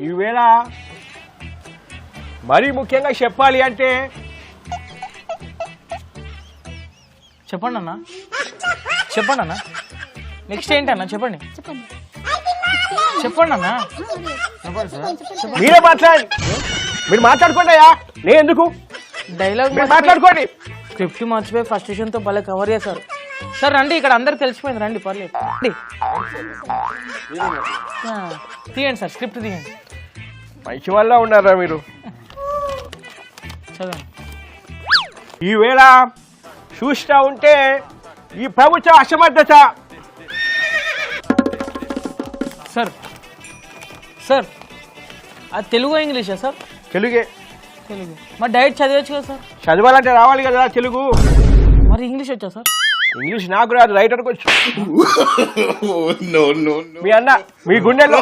ఈవేళ మరీ ముఖ్యంగా చెప్పాలి అంటే చెప్పండి అన్న చెప్పండి అన్న నెక్స్ట్ ఏంటన్నా చెప్పండి చెప్పండి అన్న చెప్పండి సార్ మీరే మాట్లాడండి. మీరు మాట్లాడుకోండియా, నేను ఎందుకు? డైలాగ్ మీరు మాట్లాడుకోండి. స్క్రిప్ట్ మర్చిపోయి ఫస్ట్ విషయంతో భలే కవర్ చేశారు సార్. రండి, ఇక్కడ అందరికి తెలిసిపోయింది. రండి, పర్లేదు రండి. తీయండి సార్, స్క్రిప్ట్ తీయండి. మంచి వల్ల ఉన్నారా మీరు? చదవండి. ఈవేళ చూస్తూ ఉంటే ఈ ప్రభుత్వ అసమర్థత. సార్ సార్ అది తెలుగు ఇంగ్లీషా సార్? తెలుగే. తెలుగు. మరి డైరెక్ట్ చదివచ్చు కదా సార్? చదవాలంటే రావాలి కదా తెలుగు. మరి ఇంగ్లీష్ వచ్చా సార్? ఇంగ్లీష్ నాకు రాదు, రైటర్కి వచ్చు. మీ అన్న మీ గుండెల్లో